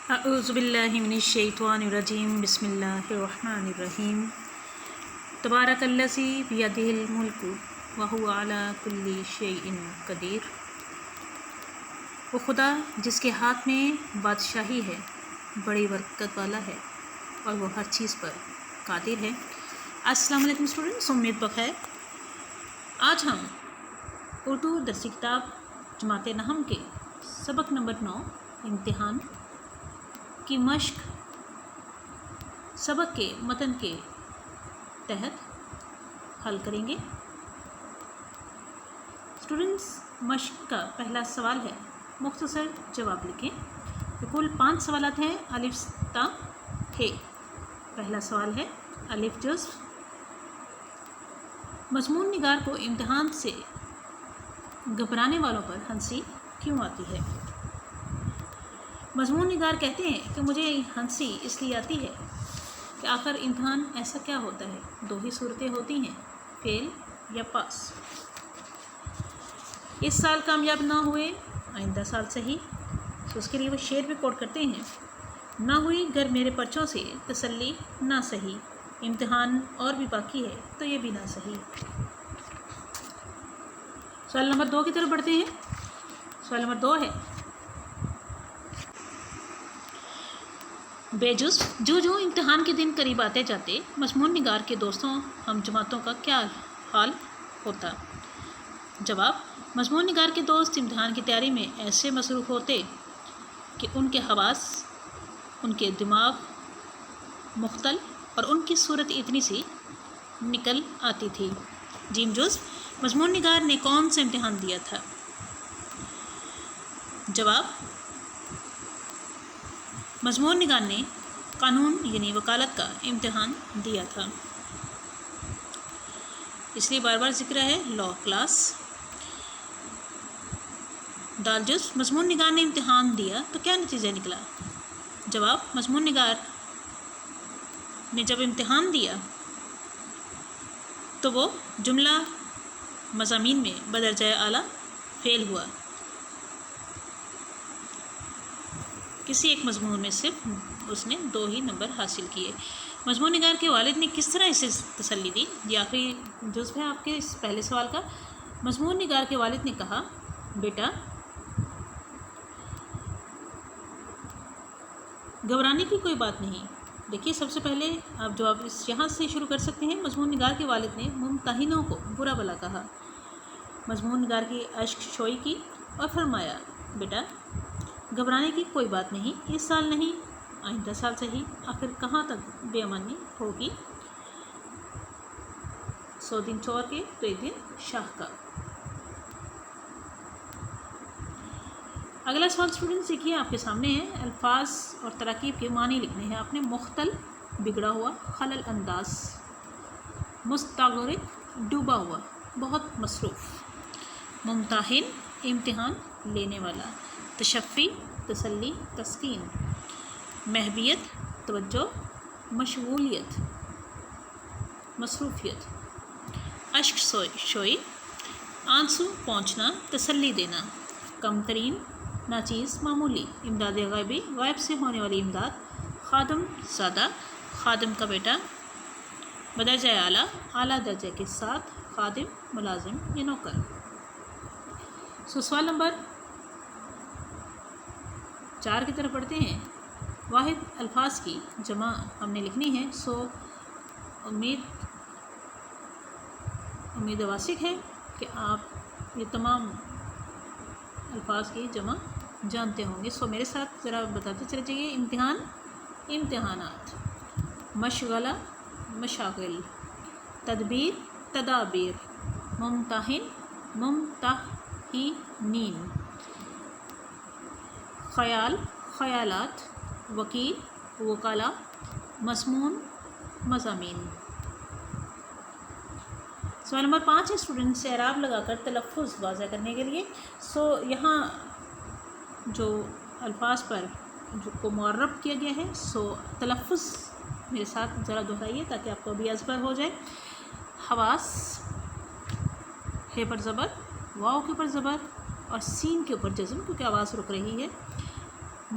اعوذ باللہ من الشیطان الرجیم بسم اللہ الرحمن الرحیم تبارک الذی بیدہ الملک وہو علی کل شیء قدیر۔ وہ خدا جس کے ہاتھ میں بادشاہی ہے، بڑی برکت والا ہے اور وہ ہر چیز پر قادر ہے۔ السلام علیکم اسٹوڈنٹس، امید بخیر۔ آج ہم اردو درسی کتاب جماعت نحم کے سبق نمبر 9 امتحان کی مشق سبق کے متن کے تحت حل کریں گے۔ اسٹوڈنٹس، مشق کا پہلا سوال ہے، مختصر جواب لکھیں۔ کل 5 سوالات ہیں، الف تا ہ۔ پہلا سوال ہے الف جزو، مضمون نگار کو امتحان سے گھبرانے والوں پر ہنسی کیوں آتی ہے؟ مضمون نگار کہتے ہیں کہ مجھے ہنسی اس لیے آتی ہے کہ آخر امتحان ایسا کیا ہوتا ہے، 2 ہی صورتیں ہوتی ہیں، فیل یا پاس۔ اس سال کامیاب نہ ہوئے، آئندہ سال صحیح۔ تو اس کے لیے وہ شعر بھی کوٹ کرتے ہیں، نہ ہوئی گر میرے پرچوں سے تسلی نہ صحیح، امتحان اور بھی باقی ہے تو یہ بھی نہ صحیح۔ سوال نمبر 2 کی طرف بڑھتے ہیں۔ سوال نمبر 2 ہے، بے جز جو امتحان کے دن قریب آتے جاتے مضمون نگار کے دوستوں ہم جماعتوں کا کیا حال ہوتا؟ جواب، مضمون نگار کے دوست امتحان کی تیاری میں ایسے مصروف ہوتے کہ ان کے حواس، ان کے دماغ مختل اور ان کی صورت اتنی سی نکل آتی تھی۔ جیم جز، مضمون نگار نے کون سا امتحان دیا تھا؟ جواب، مضمون نگار نے قانون یعنی وکالت کا امتحان دیا تھا، اس لیے بار بار ذکر ہے لاء کلاس۔ دال جز، مضمون نگار نے امتحان دیا تو کیا نتیجہ نکلا؟ جواب، مضمون نگار نے جب امتحان دیا تو وہ جملہ مضامین میں بدرجہ اعلیٰ فیل ہوا، کسی ایک مضمون میں صرف اس نے 2 ہی نمبر حاصل کیے۔ مضمون نگار کے والد نے کس طرح اسے تسلی دی؟ یہ آخری جزو ہے آپ کے اس پہلے سوال کا۔ مضمون نگار کے والد نے کہا، بیٹا گھبرانے کی کوئی بات نہیں۔ دیکھیے، سب سے پہلے آپ جواب یہاں سے شروع کر سکتے ہیں۔ مضمون نگار کے والد نے ممتحنوں کو برا بھلا کہا، مضمون نگار کی اشک شوئی کی اور فرمایا، بیٹا گھبرانے کی کوئی بات نہیں، اس سال نہیں آئندہ سال صحیح، آخر کہاں تک بے امانی ہوگی، 100 دن چور کے تو 1 دن شاہ کا۔ اگلا سوال اسٹوڈنٹس دیکھیے آپ کے سامنے ہے، الفاظ اور تراکیب کے معنی لکھنے ہیں آپ نے۔ مختل بگڑا ہوا، خلل انداز، مستغرق ڈوبا ہوا، بہت مصروف۔ ممتحن امتحان لینے والا، تشفی تسلی تسکین، محبیت توجہ مشغولیت مصروفیت، اشک شوئی آنسو پہنچنا تسلی دینا، کم ترین ناچیز معمولی، امداد غیبی غائب سے ہونے والی امداد، خادم زادہ خادم کا بیٹا، بدرجہ اعلیٰ اعلیٰ درجے کے ساتھ، خادم ملازم یا نوکر۔ سوال نمبر 4 کی طرف بڑھتے ہیں۔ واحد الفاظ کی جمع ہم نے لکھنی ہے، امید واثق ہے کہ آپ یہ تمام الفاظ کی جمع جانتے ہوں گے۔ میرے ساتھ ذرا بتاتے چلے جائیے۔ امتحان امتحانات، مشغلہ مشاغل، تدبیر تدابیر، ممتحن ممتحنین، خیال خیالات، وکیل وکلاء، مضمون مضامین۔ سوال نمبر 5 ہے اسٹوڈنٹ سے اعراب لگا کر تلفظ واضح کرنے کے لیے۔ یہاں جو الفاظ پر کو معرب کیا گیا ہے، تلفظ میرے ساتھ ذرا دہرائیے تاکہ آپ کو بھی ازبر ہو جائے۔ حواس، ہے پر زبر، واو کے اوپر زبر اور سین کے اوپر جزم کیونکہ آواز رک رہی ہے۔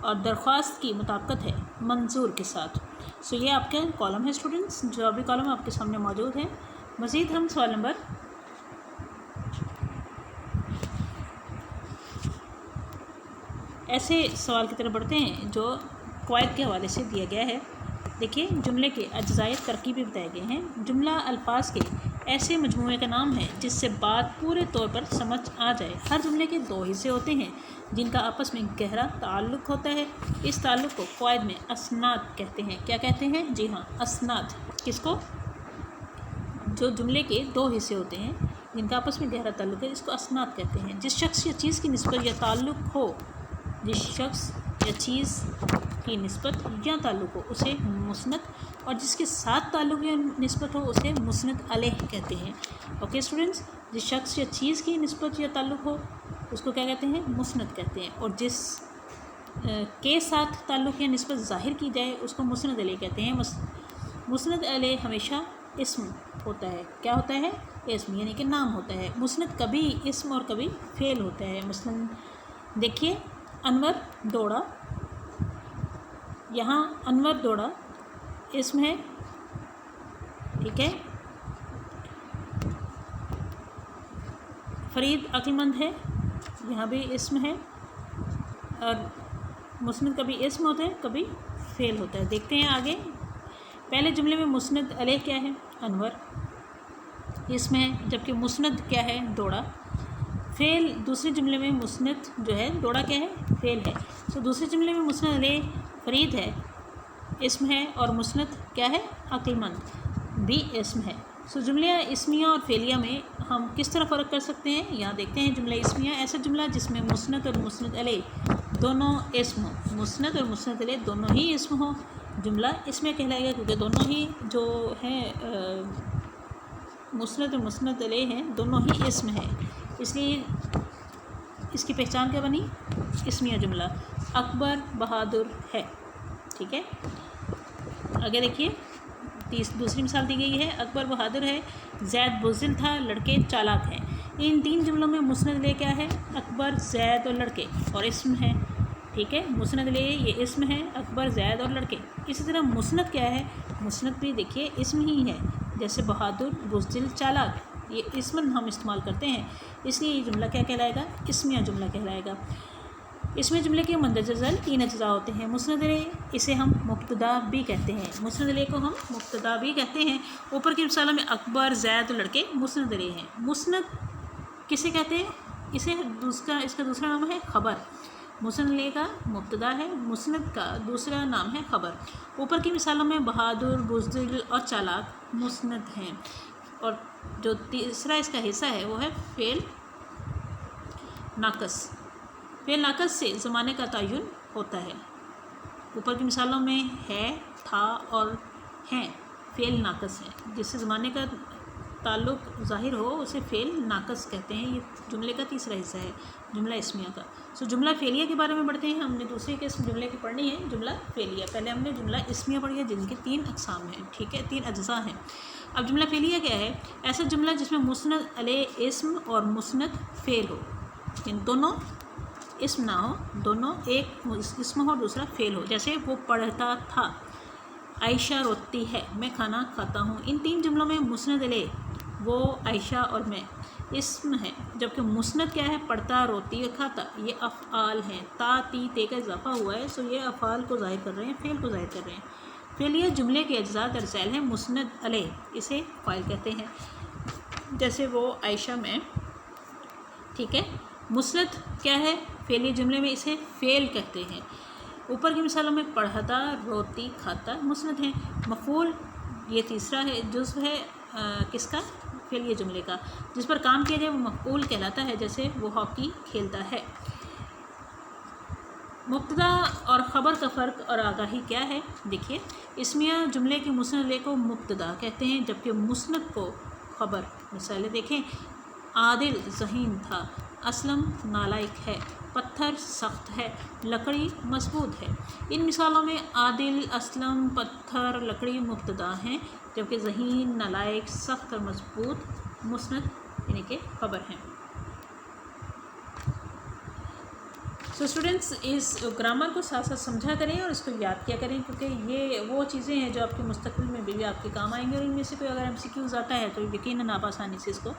اور درخواست کی مطابقت ہے منظور کے ساتھ. سو یہ آپ کا کالم ہے اسٹوڈنٹس، جوابی کالم آپ کے سامنے موجود ہے. مزید ہم سوال نمبر ایسے سوال کی طرف بڑھتے ہیں جو قواعد کے حوالے سے دیا گیا ہے. دیکھیے جملے کے اجزائے ترکیبی بتائے گئے ہیں. جملہ الفاظ کے ایسے مجموعے کا نام ہے جس سے بات پورے طور پر سمجھ آ جائے. ہر جملے کے دو حصے ہوتے ہیں جن کا آپس میں گہرا تعلق ہوتا ہے. اس تعلق کو قواعد میں اسناد کہتے ہیں. کیا کہتے ہیں؟ جی ہاں، اسناد. کس کو؟ جو جملے کے دو حصے ہوتے ہیں جن کا آپس میں گہرا تعلق ہے، اس کو اسناد کہتے ہیں. جس شخص یا چیز کی نسبت یا تعلق ہو، جس شخص یا چیز کی نسبت یا تعلق ہو اسے مسند، اور جس کے ساتھ تعلق یا نسبت ہو اسے مسند علیہ کہتے ہیں. اوکے اسٹوڈنٹس، جس شخص یا چیز کی نسبت یا تعلق ہو اس کو کیا کہتے ہیں؟ مسند کہتے ہیں. اور جس کے ساتھ تعلق یا نسبت ظاہر کی جائے اس کو مسند علیہ کہتے ہیں. مسند علیہ ہمیشہ اسم ہوتا ہے. کیا ہوتا ہے؟ اسم، یعنی کہ نام ہوتا ہے. مسند کبھی اسم اور کبھی فعل ہوتا ہے. مثلاً دیکھیے انور دوڑا، یہاں انور دوڑا اسم ہے، ٹھیک ہے. فرید عقل مند ہے، یہاں بھی اسم ہے. اور مسند کبھی اسم ہوتا ہے کبھی فعل ہوتا ہے. دیکھتے ہیں آگے. پہلے جملے میں مسند علیہ کیا ہے؟ انور اسم ہے، جبکہ مسند کیا ہے؟ دوڑا. فعل دوسرے جملے میں مسند جو ہے دوڑا کیا ہے؟ فعل ہے. سو دوسرے جملے میں مسند علیہ فرید ہے، اسم ہے، اور مسند کیا ہے؟ عقل مند بھی اسم ہے. سو جملہ اسمیہ اور فعلیہ میں ہم کس طرح فرق کر سکتے ہیں؟ یہاں دیکھتے ہیں. جملہ اسمیہ ایسا جملہ جس میں مسند اور مسند علیہ دونوں اسم ہوں. مسند اور مسند علیہ دونوں ہی اسم ہوں، جملہ اسمیہ کہلائے گا، کیونکہ دونوں ہی جو ہیں مسند اور مسند علیہ ہیں دونوں ہی اسم ہیں، اس لیے اس کی پہچان کیا بنی؟ اسمیہ جملہ. اکبر بہادر ہے، ٹھیک ہے. آگے دیکھیے دوسری مثال دی گئی ہے. اکبر بہادر ہے، زید بزدل تھا، لڑکے چالاک ہیں. ان تین جملوں میں مسند علیہ کیا ہے؟ اکبر، زید اور لڑکے، اور اسم ہے، ٹھیک ہے. مسند علیہ یہ اسم ہے، اکبر، زید اور لڑکے. اسی طرح مسند کیا ہے؟ مسند بھی دیکھیے اسم ہی ہے، جیسے بہادر، بزدل، چالاک، یہ اسم ہم استعمال کرتے ہیں، اس لیے یہ جملہ کیا کہلائے گا؟ اسمیہ جملہ کہلائے گا. اسمیہ جملے کے مندرجہ ذیل تین اجزاء ہوتے ہیں. مسند علیہ اسے ہم مبتدا بھی کہتے ہیں. مسند علیہ کو ہم مبتدا بھی کہتے ہیں. اوپر کی مثالوں میں اکبر، زید اور لڑکے مسند علیہ ہیں. مسند کسے کہتے ہیں؟ اس کا دوسرا نام ہے خبر. مسند علیہ کا مبتدا ہے، مسند کا دوسرا نام ہے خبر. اوپر کی مثالوں میں بہادر، بزدل اور چالاک مسند ہیں. اور جو تیسرا اس کا حصہ ہے وہ ہے فعل ناقص. فعل ناقص سے زمانے کا تعین ہوتا ہے. اوپر کی مثالوں میں ہے، تھا اور ہیں فعل ناقص ہیں. جس سے زمانے کا تعلق ظاہر ہو اسے فعل ناقص کہتے ہیں. یہ جملے کا تیسرا حصہ ہے جملہ اسمیہ کا. سو جملہ فعلیہ کے بارے میں پڑھتے ہیں. ہم نے دوسری قسم جملے کی پڑھنی ہے جملہ فعلیہ. پہلے ہم نے جملہ اسمیہ پڑھی ہے جن کے تین اقسام ہیں، ٹھیک ہے، تین اجزاء ہیں. اب جملہ فعلیہ کیا ہے؟ ایسا جملہ جس میں مسند علیہ اسم اور مسند فعل ہو، ان دونوں اسم نہ ہو، دونوں ایک اسم ہو دوسرا فعل ہو. جیسے وہ پڑھتا تھا، عائشہ روتی ہے، میں کھانا کھاتا ہوں. ان تین جملوں میں مسند علیہ وہ، عائشہ اور میں اسم ہے، جبکہ مسند کیا ہے؟ پڑھتا، روتی اور کھاتا، یہ افعال ہیں. تا تی تے کا اضافہ ہوا ہے، سو یہ افعال کو ظاہر کر رہے ہیں، فعل کو ظاہر کر رہے ہیں. فعلیہ جملے کے اجزاء درسیل ہیں. مسند علیہ اسے فاعل کہتے ہیں، جیسے وہ، عائشہ، میں، ٹھیک ہے. مسند کیا ہے؟ فعلیہ جملے میں اسے فعل کہتے ہیں. اوپر کی مثالوں میں پڑھتا، روتی، کھاتا مسند ہیں. مفعول یہ تیسرا ہے، جزو ہے کس کا؟ فعلیہ جملے کا. جس پر کام کیا جائے وہ مفعول کہلاتا ہے، جیسے وہ ہاکی کھیلتا ہے. مبتدا اور خبر کا فرق اور آگاہی کیا ہے؟ دیکھیے اسمیہ جملے کے مسند علیہ کو مبتدا کہتے ہیں، جبکہ مسند کو خبر. مثالیں دیکھیں. عادل ذہین تھا، اسلم نالائق ہے، پتھر سخت ہے، لکڑی مضبوط ہے. ان مثالوں میں عادل، اسلم، پتھر، لکڑی مبتدا ہیں، جبکہ ذہین، نالائق، سخت اور مضبوط مسند یعنی کہ خبر ہیں. تو اسٹوڈنٹس اس گرامر کو ساتھ ساتھ سمجھا کریں اور اس کو یاد کیا کریں، کیونکہ یہ وہ چیزیں ہیں جو آپ کے مستقبل میں بھی آپ کے کام آئیں گے، اور ان میں سے کوئی اگر MCQs آتا ہے تو یقیناً آپ آسانی سے اس کو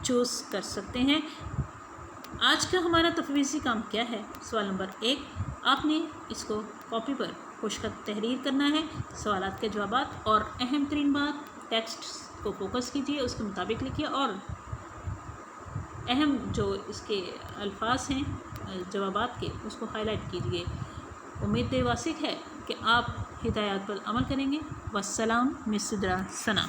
چوز کر سکتے ہیں۔ آج کا ہمارا تفویضی کام کیا ہے؟ سوال نمبر 1، آپ نے اس کو کاپی پر خوشخط تحریر کرنا ہے، سوالات کے جوابات، اور اہم ترین بات ٹیکسٹ کو فوکس کیجیے، اس کے مطابق لکھیے، اور اہم جو اس کے الفاظ ہیں جوابات کے اس کو ہائی لائٹ کیجیے۔ امید واثق ہے کہ آپ ہدایات پر عمل کریں گے۔ والسلام، مس سدرا ثنا۔